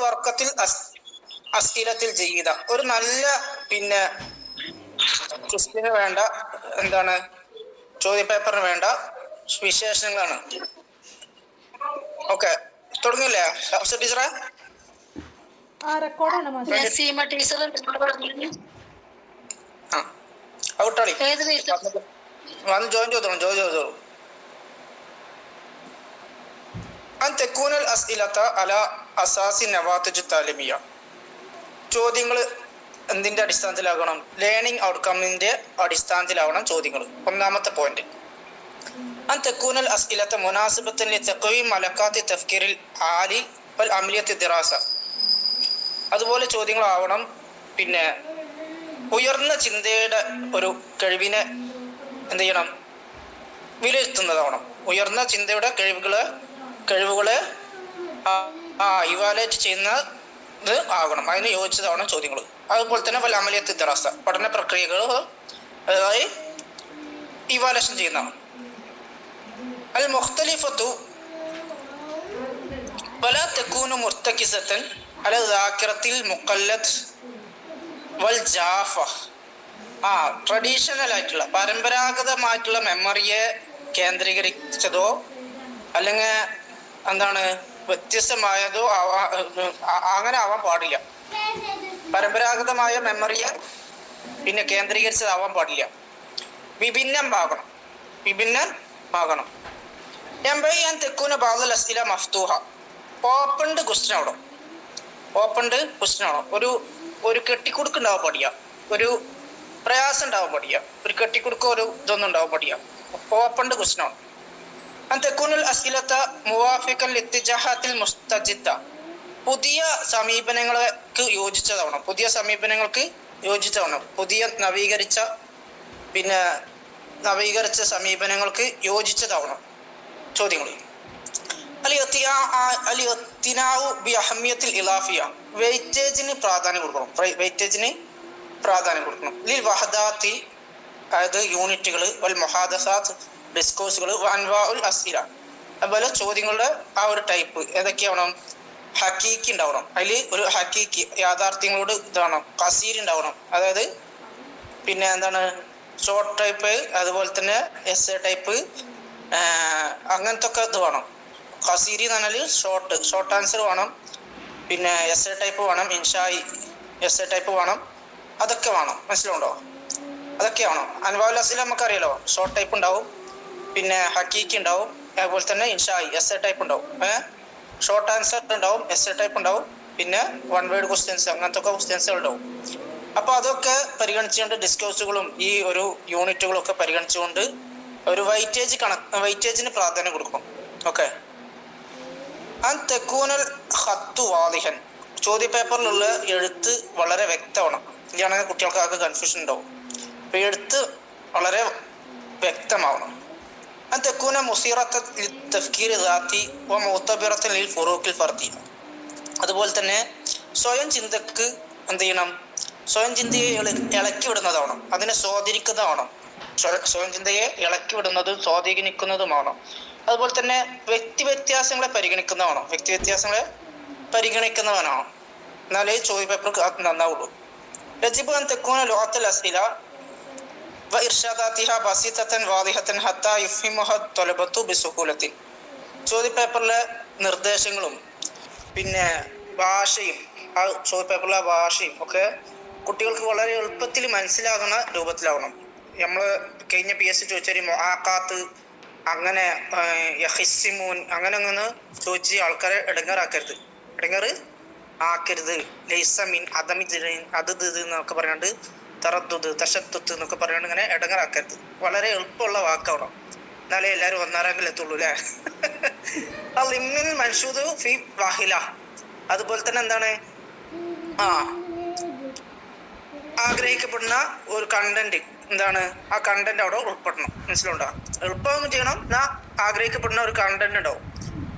വർക്കത്തിൽ അസ്ഇലത്തിൽ ജയ്യിദ, ഒരു നല്ല പിന്നെ ക്വസ്റ്റ്യന് വേണ്ട എന്താണ് ചോദ്യപേപ്പറിന് വേണ്ട വിശേഷങ്ങളാണ്. ഓക്കെ, തുടങ്ങില്ലേ ടീച്ചറെ? ഔട്ടാളി വന്ന് ജോയിൻ ചെയ്തോളൂ. അൻ തെക്കൂനൽ അസ്ഇലത അല അസാസി നവാത്തിജ് താലിമിയ, ചോദ്യങ്ങൾ എന്തിന്റെ അടിസ്ഥാനത്തിലാകണം? ലേണിംഗ് ഔട്ട്കമ്മിന്റെ അടിസ്ഥാനത്തിലാവണം ചോദ്യങ്ങൾ. ഒന്നാമത്തെ പോയിന്റ്, അൻ തെക്കൂനൽ അസ്ഇലത മുനാസിബത്തൻ ലിതഖ്വീം മലക്കാത്തി തഫ്കീറിൽ ആലി വൽ അമലിയത്തി ദിറാസ, അതുപോലെ ചോദ്യങ്ങളാവണം പിന്നെ ഉയർന്ന ചിന്തയുടെ ഒരു കഴിവിനെ എന്ത് ചെയ്യണം? വിലയിരുത്തുന്നതാവണം. ഉയർന്ന ചിന്തയുടെ കഴിവുകളെ ഇവാലുവേറ്റ് ചെയ്യുന്നത് ആകണം. അതിന് യോജിച്ചതാവണം ചോദ്യങ്ങൾ. അതുപോലെ തന്നെ വൽ അമലിയത്ത് ദിറാസ, പഠന പ്രക്രിയകൾ അതായത് ഇവാലുവേഷൻ ചെയ്യുന്നതാണ്. അൽ മുഖ്തലിഫത്തു വലാ തകൂനു മുർതകിസതൻ അല ദാക്കിറത്തിൽ മുഖല്ലദ് വൽ ജാഫ, ട്രഡീഷണൽ ആയിട്ടുള്ള പരമ്പരാഗതമായിട്ടുള്ള മെമ്മറിയെ കേന്ദ്രീകരിച്ചതോ അല്ലെങ്കിൽ എന്താണ് വ്യത്യസ്തമായതോ അങ്ങനെ ആവാൻ പാടില്ല. പരമ്പരാഗതമായ മെമ്മറിയെ പിന്നെ കേന്ദ്രീകരിച്ചതാവാൻ പാടില്ല. വിഭിന്നമാകണം. എംബൈൻ തെക്കൂന ബാദൽ അസ്ഇല മഫ്തൂഹ, ഓപ്പൺഡ് ക്വസ്റ്റ്യൻ ആവണം. ഒരു കെട്ടിക്കുടുക്ക് ഉണ്ടാവാൻ പാടില്ല, ഒരു പ്രയാസം ഉണ്ടാവാൻ പാടില്ല, ഒരു കെട്ടിക്കുടുക്കോ ഒരു ഇതൊന്നും ഉണ്ടാവാൻ പാടില്ല. ഓപ്പൺഡ് ക്വസ്റ്റ്യൻ ആണ്. തെക്കൂനുൽ അസ്ഇലത മുവാഫിഖൻ ലിത്തിജാഹാത്തിൽ മുസ്തജിദ്ദ, പുതിയ സമീപനങ്ങൾക്ക് യോജിച്ചതാവണം. പുതിയ നവീകരിച്ച സമീപനങ്ങൾക്ക് യോജിച്ചതാവണം ചോദ്യങ്ങൾ. വെയിറ്റേജിന് പ്രാധാന്യം കൊടുക്കണം. ലിൽ വഹദാത്തി, അതായത് യൂണിറ്റുകൾ, വൽ മുഹാദസാത്ത് ഡിസ്കോഴ്സുകൾ, അൻവാഉൽ അസ്ഇല, അതുപോലെ ചോദ്യങ്ങളുടെ ആ ഒരു ടൈപ്പ് ഏതൊക്കെയാവണം? ഹക്കീക്ക് ഉണ്ടാവണം. അതിൽ ഒരു ഹക്കീക്ക് യാഥാർത്ഥ്യങ്ങളോട് ഇതാവണം. കസീർ ഉണ്ടാവണം, അതായത് പിന്നെ എന്താണ് ഷോർട്ട് ടൈപ്പ്, അതുപോലെ തന്നെ എസ് എ ടൈപ്പ്, അങ്ങനത്തെ ഒക്കെ ഇത് വേണം. കസീരി എന്ന് പറഞ്ഞാൽ ഷോർട്ട് ആൻസർ വേണം. പിന്നെ എസ് എ ടൈപ്പ് വേണം, ഇൻഷായി എസ് എ ടൈപ്പ് വേണം. അതൊക്കെ വേണം. മനസ്സിലുണ്ടോ? അതൊക്കെ വേണം. അൻവാഉൽ അസ്ഇല നമുക്കറിയാലോ, ഷോർട്ട് ടൈപ്പ് ഉണ്ടാവും, പിന്നെ ഹക്കീക്ക് ഉണ്ടാവും, അതുപോലെ തന്നെ ഇൻഷായി എസ് എ ടൈപ്പ് ഉണ്ടാവും. ഷോർട്ട് ആൻസർ ഉണ്ടാവും, എസ് എ ടൈപ്പ് ഉണ്ടാവും, പിന്നെ വൺ വേർഡ് ക്വസ്റ്റ്യൻസ്, അങ്ങനത്തെ ഒക്കെ ക്വസ്റ്റ്യൻസുകൾ ഉണ്ടാവും. അപ്പോൾ അതൊക്കെ പരിഗണിച്ചുകൊണ്ട് ഡിസ്കോഴ്സുകളും ഈ ഒരു യൂണിറ്റുകളും ഒക്കെ പരിഗണിച്ചുകൊണ്ട് ഒരു വെയിറ്റേജിന് പ്രാധാന്യം കൊടുക്കണം. ഓക്കെ. അൻ തെക്കൂനൽ ഖത്തു വാദിഹൻ, ചോദ്യ പേപ്പറിലുള്ള എഴുത്ത് വളരെ വ്യക്തമാണ്. ഇതാണെങ്കിൽ കുട്ടികൾക്കൊക്കെ കൺഫ്യൂഷൻ ഉണ്ടാവും. അപ്പോൾ എഴുത്ത് വളരെ വ്യക്തമാവണം. അൻ തെക്കൂന മുസീറത്ത് തഫ്കീർ ദാത്തി വ മുഅ്തബിറത്തൻ ലിൽ ഫുറൂഖിൽ ഫർദി, അതുപോലെ തന്നെ സ്വയം ചിന്തക്ക് എന്ത് ചെയ്യണം? സ്വയം ചിന്തയെ ഇളക്കി വിടുന്നതാവണം, അതിനെ സ്വാധീനിക്കുന്നതാവണം. സ്വയം ചിന്തയെ ഇളക്കി വിടുന്നതും സ്വാധീനിക്കുന്നതുമാവണം. അതുപോലെ തന്നെ വ്യത്യാസങ്ങളെ പരിഗണിക്കുന്നവനാണ്. എന്നാലേ ചോദ്യ പേപ്പർ നന്നാവുള്ളൂ. യജിബു അൻ തകൂന ലുഗത്തുൽ അസ്ഇല വ ഇർഷാദാതിഹാ ബസീതതൻ വാദിഹതൻ ഹത്താ യുഫ്ഹിമുഹ ത്വലബതു ബിസുഹൂലത്തിൻ, ചോദ്യ പേപ്പറിലെ നിർദ്ദേശങ്ങളും പിന്നെ ഭാഷയും ചോദ്യ പേപ്പറിലെ ഭാഷയും ഒക്കെ കുട്ടികൾക്ക് വളരെ എളുപ്പത്തിൽ മനസ്സിലാകുന്ന രൂപത്തിലാവണം. നമ്മൾ കഴിഞ്ഞ PSC ചോദിച്ചാൽ മുആഖാത്ത്, അങ്ങനെ യഹിസിമൂൻ, അങ്ങനെ ചോദിച്ച് ആൾക്കാരെ ഇടങ്ങേറ് ആക്കരുത്. ലൈസമിൻ അതമിൻ അത് എന്നൊക്കെ പറയാണ്ട്, തറദ്ദുദ് തശദ്ദുദ് എന്നൊക്കെ പറയാണ്ട് ഇങ്ങനെ ഇടങ്ങേറാക്കരുത്. വളരെ എളുപ്പമുള്ള വാക്കാവണം. എന്നാലേ എല്ലാവരും ഒന്നാരെങ്കിലും എത്തുള്ളൂ അല്ലേ? മൻഷൂദ് ഫി വാഹില, അതുപോലെ തന്നെ എന്താണ് ആഗ്രഹിക്കപ്പെടുന്ന ഒരു കണ്ടന്റ് എന്താണ്, ആ കണ്ടന്റ് അവിടെ ഉൾപ്പെടണം. മനസ്സിലുണ്ടോ? എളുപ്പം ചെയ്യണം. ആഗ്രഹിക്കപ്പെടുന്ന ഒരു കണ്ടന്റ് ഉണ്ടാവും,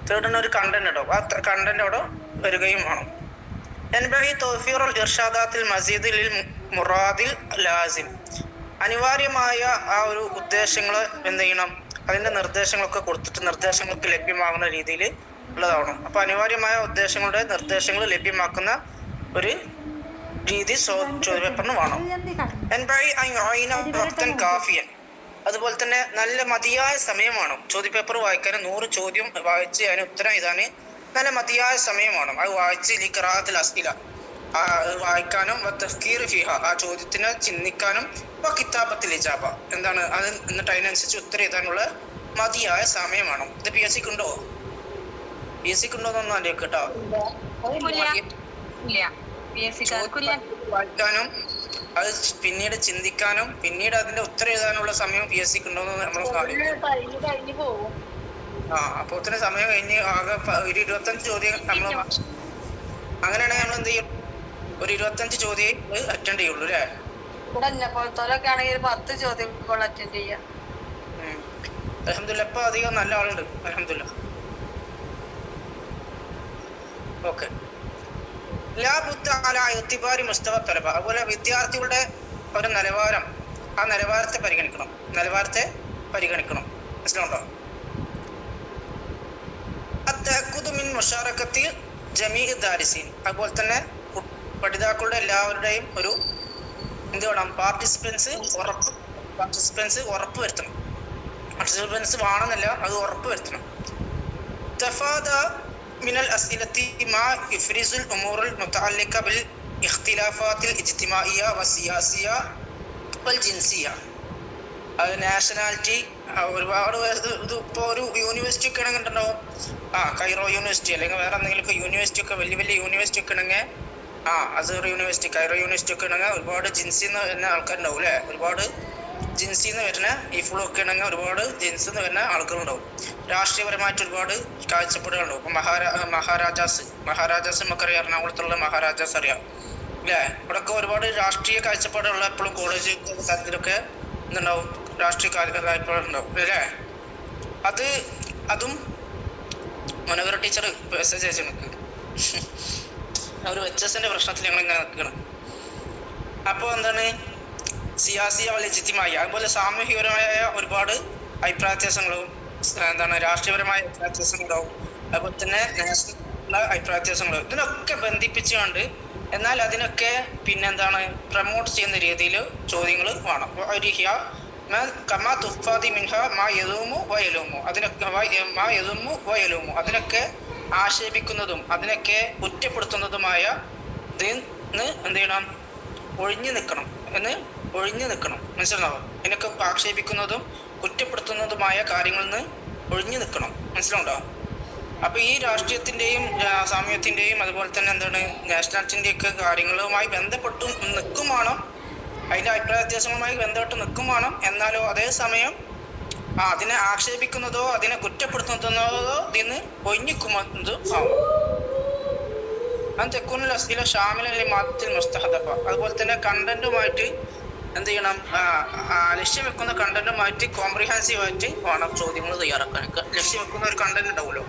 തേടുന്ന ഒരു കണ്ടന്റ് ഉണ്ടാവും, ആ കണ്ടന്റ് അവിടെ വരികയും വേണം. അനിവാര്യമായ ആ ഒരു ഉദ്ദേശങ്ങൾ എന്ത് ചെയ്യണം? അതിന്റെ നിർദ്ദേശങ്ങളൊക്കെ കൊടുത്തിട്ട് നിർദ്ദേശങ്ങൾക്ക് ലഭ്യമാകുന്ന രീതിയിൽ ഉള്ളതാവണം. അപ്പൊ അനിവാര്യമായ ഉദ്ദേശങ്ങളുടെ നിർദ്ദേശങ്ങൾ ലഭ്യമാക്കുന്ന ഒരു രീതി ചോദ്യപേപ്പറിന് വേണം. കാഫിയൻ, അതുപോലെ തന്നെ നല്ല മതിയായ സമയം വേണം. ചോദ്യപേപ്പർ വായിക്കാൻ 100 ചോദ്യം വായിച്ച് അതിന് ഉത്തരം എഴുതാന് നല്ല മതിയായ സമയം വേണം. അത് വായിച്ച് ലിഖറാഅത്തുൽ അസ്ഇല വായിക്കാനും ആ ചോദ്യത്തിനെ ചിന്തിക്കാനും കിതാബത്തുൽ ഇജാബ എന്താണ് അത് എന്നിട്ട് അതിനനുസരിച്ച് ഉത്തരം എഴുതാനുള്ള മതിയായ സമയം വേണം. ഇത് PSC ഉണ്ടോ? PSC ഉണ്ടോന്നൊന്നും അറിയാം കേട്ടോ. വായിക്കാനും അത് പിന്നീട് ചിന്തിക്കാനും പിന്നീട് അതിന്റെ ഉത്തരം എഴുതാനുള്ള സമയം PSC ഉണ്ടോന്ന് നമ്മൾ അപ്പൊ ഒത്തിരി സമയം കഴിഞ്ഞ് ആകെ ഒരു 25 ചോദ്യം നമ്മൾ അങ്ങനെയാണെങ്കിൽ നമ്മൾ എന്ത് ചെയ്യും? ഒരു 25 ചോദ്യം അറ്റൻഡ് ചെയ്യുള്ളൂ അല്ലേ? അൽഹംദുലില്ലാ ഇപ്പൊ അധികം നല്ല ആളുണ്ട് അൽഹംദുലില്ലാ. ഓക്കെ. അതുപോലെ വിദ്യാർത്ഥികളുടെ ഒരു നിലവാരം, ആ നിലവാരത്തെ പരിഗണിക്കണം. മനസ്സിലുണ്ടോ? അതുപോലെ തന്നെ പഠിതാക്കളുടെ എല്ലാവരുടെയും ഒരു എന്ത് വേണം? പാർട്ടിസിപ്പൻസ് ഉറപ്പ് വരുത്തണം. പാർട്ടിസിപ്പൻസ് വേണമെന്നല്ല, അത് ഉറപ്പ് വരുത്തണം. من الأسئلة ما يفرز الأمور المتعلقة بالاختلافات الاجتماعية والسياسية والجنسية. നാഷണാലിറ്റി ഒരുപാട് ഇപ്പോൾ ഒരു യൂണിവേഴ്സിറ്റി ഒക്കെ ആണെങ്കിൽ ഉണ്ടാവും. കൈറോ യൂണിവേഴ്സിറ്റി അല്ലെങ്കിൽ വേറെ എന്തെങ്കിലും യൂണിവേഴ്സിറ്റി ഒക്കെ വലിയ യൂണിവേഴ്സിറ്റി ഒക്കെ ആണെങ്കിൽ അസർ യൂണിവേഴ്സിറ്റി, കൈറോ യൂണിവേഴ്സിറ്റി ഒക്കെ ആണെങ്കിൽ ഒരുപാട് ജിൻസിന്ന് വരുന്ന ആൾക്കാരുണ്ടാവും അല്ലേ? ഒരുപാട് ജിൻസിന്ന് വരുന്ന ഈ ഒക്കെ ആണെങ്കിൽ ഒരുപാട് ജിൻസിന്ന് വരുന്ന ആൾക്കാരുണ്ടാവും. രാഷ്ട്രീയപരമായിട്ട് ഒരുപാട് കാഴ്ചപ്പാടുകളുണ്ടാവും. ഇപ്പൊ മഹാരാജാസ് നമുക്കറിയാം, എറണാകുളത്തുള്ള മഹാരാജാസ് അറിയാം അല്ലേ? ഇവിടെയൊക്കെ ഒരുപാട് രാഷ്ട്രീയ കാഴ്ചപ്പാടുള്ള എപ്പോഴും കോളേജ് തലത്തിലൊക്കെ എന്തുണ്ടാവും? രാഷ്ട്രീയ കാഴ്ചപ്പാടുണ്ടാവും അല്ലേ? അതും മനോഹര ടീച്ചർ മെസ്സേജ് അയച്ചു നിൽക്കുക. ഒരു HSന്റെ പ്രശ്നത്തിൽ ഞങ്ങൾ ഇങ്ങനെ നിൽക്കണം. അപ്പോൾ എന്താണ് സിയാസിയ ലജിത്യമായ, അതുപോലെ സാമൂഹികപരമായ ഒരുപാട് അഭിപ്രായ വ്യത്യാസങ്ങളും എന്താണ് രാഷ്ട്രീയപരമായ അഭിപ്രായ വ്യത്യാസങ്ങളുണ്ടാവും. അതുപോലെ തന്നെ നാഷണൽ അഭിപ്രായ വ്യത്യാസങ്ങൾ, ഇതിനൊക്കെ ബന്ധിപ്പിച്ചുകൊണ്ട് എന്നാൽ അതിനൊക്കെ പിന്നെന്താണ് പ്രമോട്ട് ചെയ്യുന്ന രീതിയിൽ ചോദ്യങ്ങൾ വേണം. അതിനൊക്കെ ആക്ഷേപിക്കുന്നതും അതിനൊക്കെ കുറ്റപ്പെടുത്തുന്നതുമായ ഇതിന്ന് എന്ത് ചെയ്യണം? ഒഴിഞ്ഞു നിൽക്കണം. മനസ്സിലാവും? ഇതിനൊക്കെ ആക്ഷേപിക്കുന്നതും കുറ്റപ്പെടുത്തുന്നതുമായ കാര്യങ്ങളിൽ നിന്ന് ഒഴിഞ്ഞു നിൽക്കണം. മനസ്സിലുണ്ടോ? അപ്പൊ ഈ രാഷ്ട്രീയത്തിന്റെയും സാമ്യത്തിന്റെയും അതുപോലെ തന്നെ എന്താണ് നാഷണാലിറ്റിന്റെ ഒക്കെ കാര്യങ്ങളുമായി ബന്ധപ്പെട്ടു നിൽക്കും വേണം. അതിന്റെ അഭിപ്രായ വ്യത്യാസങ്ങളുമായി ബന്ധപ്പെട്ട് നിൽക്കും വേണം. എന്നാലോ അതേസമയം അതിനെ ആക്ഷേപിക്കുന്നതോ അതിനെ കുറ്റപ്പെടുത്തുന്നതോ ഇതിന്ന് ഒഴിഞ്ഞിക്കുന്നതും ആവും. അതുപോലെ തന്നെ കണ്ടന്റുമായിട്ട് എന്ത് ചെയ്യണം? ലക്ഷ്യം വെക്കുന്ന കണ്ടന്റുമായിട്ട് കോംപ്രിഹെൻസീവ് ആയിട്ട് വേണം ചോദ്യങ്ങൾ തയ്യാറാക്കാൻ. ലക്ഷ്യം വെക്കുന്ന ഒരു കണ്ടന്റ് ഉണ്ടാവുമല്ലോ.